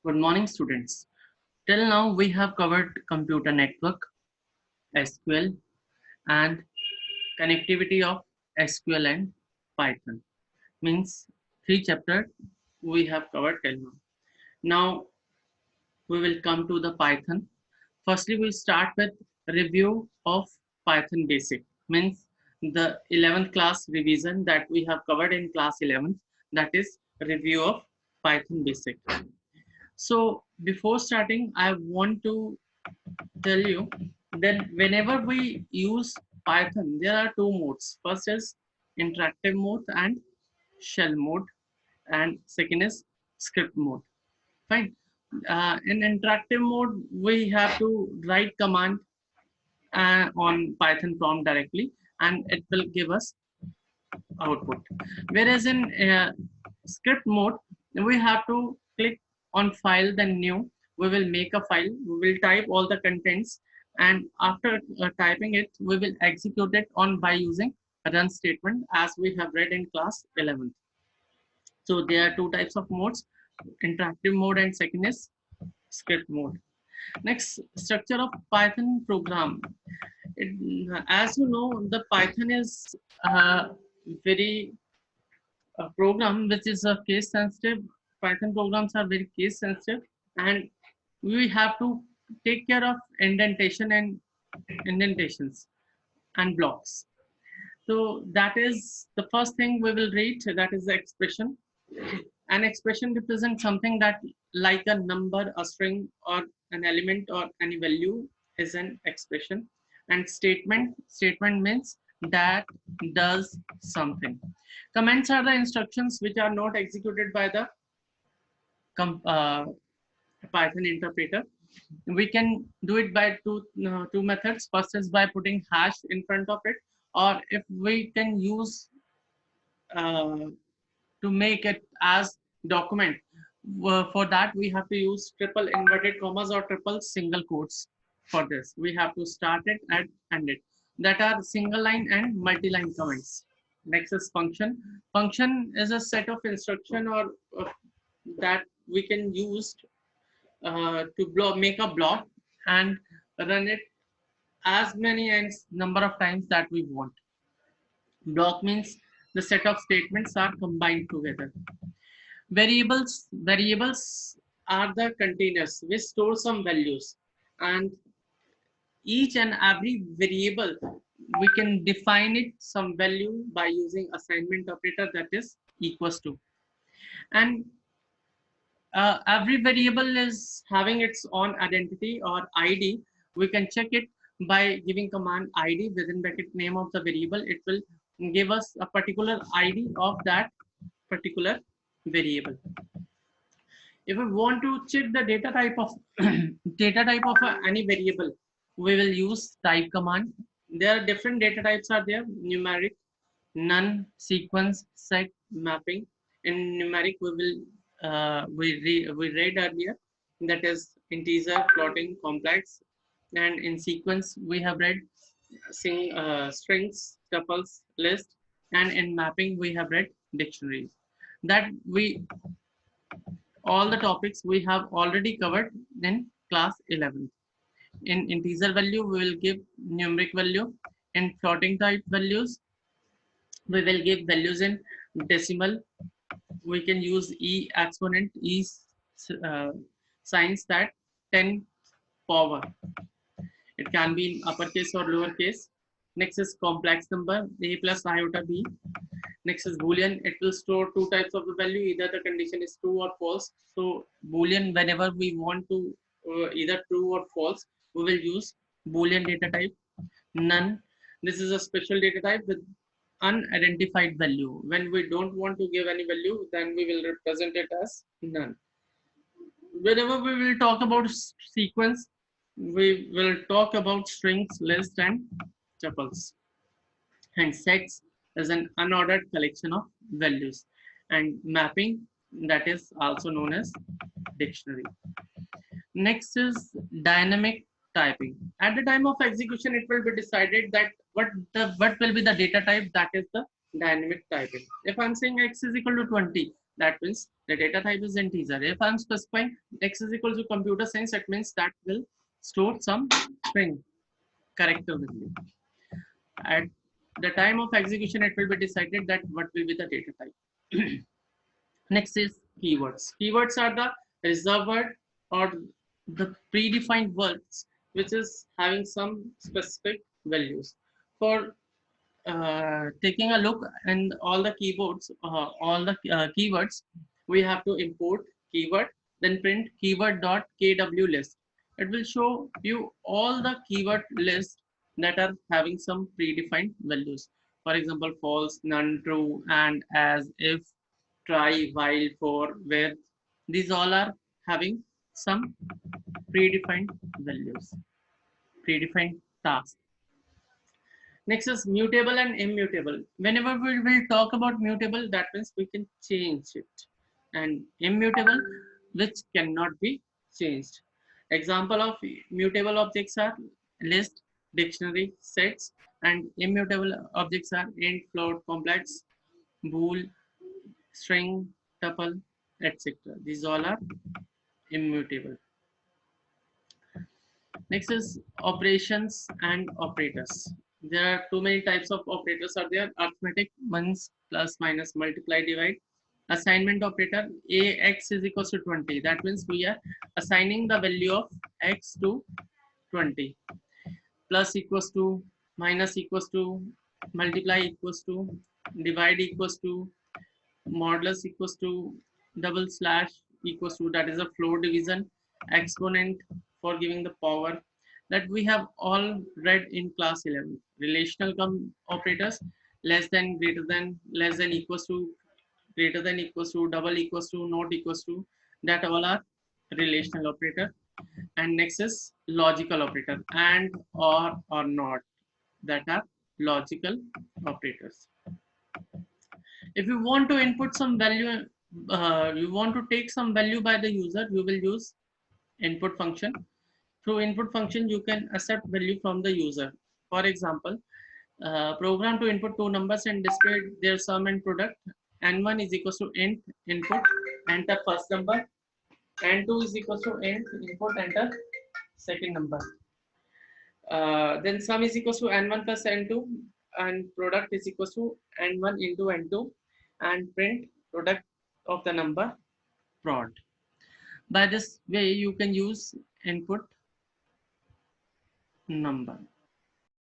Good morning, students. Till now, we have covered computer network, SQL, and connectivity of SQL and Python. Means three chapters we have covered till now. Now we will come to the Python. Firstly, we start with review of Python basic. Means the 11th class revision that we have covered in class 11th. That is review of Python basic. So before starting, I want to tell you that whenever we use Python, there are two modes. First is interactive mode and shell mode, and second is script mode. Fine. In interactive mode, we have to write command on Python prompt directly, and it will give us output. Whereas in script mode, we have to click on file, then new. We will make a file. We will type all the contents, and after typing it, we will execute it on by using a run statement, as we have read in class 11th. So there are two types of modes: interactive mode and second is script mode. Next, structure of Python program. As you know, the Python is very a program which is a case sensitive. Python programs are very case sensitive, and we have to take care of indentation and indentations and blocks. So that is the first thing we will read. That is the expression. An expression represents something that, like a number, a string, or an element, or any value, is an expression. And statement means that does something. Comments are the instructions which are not executed by the uh, Python interpreter. We can do it by two methods. First is by putting hash in front of it, or if we can use uh, to make it as document. For that, we have to use triple inverted commas or triple single quotes. For this, we have to start it and end it. That are single line and multi-line comments. Next is function. Function is a set of instruction or that we can use to make a block and run it as many and number of times that we want. Block means the set of statements are combined together. Variables are the containers which store some values, and each and every variable we can define it some value by using assignment operator, that is equals to. And every variable is having its own identity or ID. We can check it by giving command ID within bracket name of the variable. It will give us a particular ID of that particular variable. If we want to check the data type of any variable, we will use type command. There are different data types are there: numeric, none, sequence, set, mapping. In numeric, we read earlier, that is integer, floating, complex, and in sequence we have read strings, tuples, list, and in mapping we have read dictionaries. That we all the topics we have already covered in class 11. In integer value, we will give numeric value. In floating type values, we will give values in decimal. We can use e exponent, uh, signs that 10 power. It can be in uppercase or lowercase. Next is complex number, a plus iota b. Next is Boolean. It will store two types of the value. Either the condition is true or false. So Boolean, whenever we want to either true or false, we will use Boolean data type. None. This is a special data type with unidentified value. When we don't want to give any value, then we will represent it as none. Whenever we will talk about sequence, we will talk about strings, list, and tuples. And sets is an unordered collection of values. And mapping, that is also known as dictionary. Next is dynamic typing. At the time of execution, it will be decided that what will be the data type, that is the dynamic typing. If I'm saying x is equal to 20, That means the data type is integer. If I'm specifying x is equal to computer science, that means that will store some string character value. At the time of execution, it will be decided that what will be the data type. Next is keywords. Keywords are the reserved word or the predefined words which is having some specific values. For taking a look in all the keyboards, all the keywords, we have to import keyword, then print keyword dot kw list. It will show you all the keyword list that are having some predefined values. For example, false, none, true, and, as, if, try, while, for, where. These all are having some predefined values, predefined tasks. Next is mutable and immutable. Whenever we will talk about mutable, that means we can change it. And immutable, which cannot be changed. Example of mutable objects are list, dictionary, sets, and immutable objects are int, float, complex, bool, string, tuple, etc. These all are immutable. Next is operations and operators. There are too many types of operators are there. Arithmetic, ones, plus, minus, multiply, divide. Assignment operator, ax is equals to 20. That means we are assigning the value of x to 20. Plus equals to, minus equals to, multiply equals to, divide equals to, modulus equals to, double slash equals to, that is a floor division, exponent for giving the power, that we have all read in class 11. Relational operators, less than, greater than, less than equals to, greater than equals to, double equals to, not equals to, that all are relational operator. And next is logical operator, and, or not, that are logical operators. If you want to input some value, you want to take some value by the user, you will use input function. Through input function, you can accept value from the user. For example, program to input two numbers and display their sum and product. N1 is equals to int input, enter first number. N2 is equals to int input, enter second number. Then sum is equals to N1 plus N2, and product is equals to N1 into N2, and print product of the number prod. By this way, you can use input number.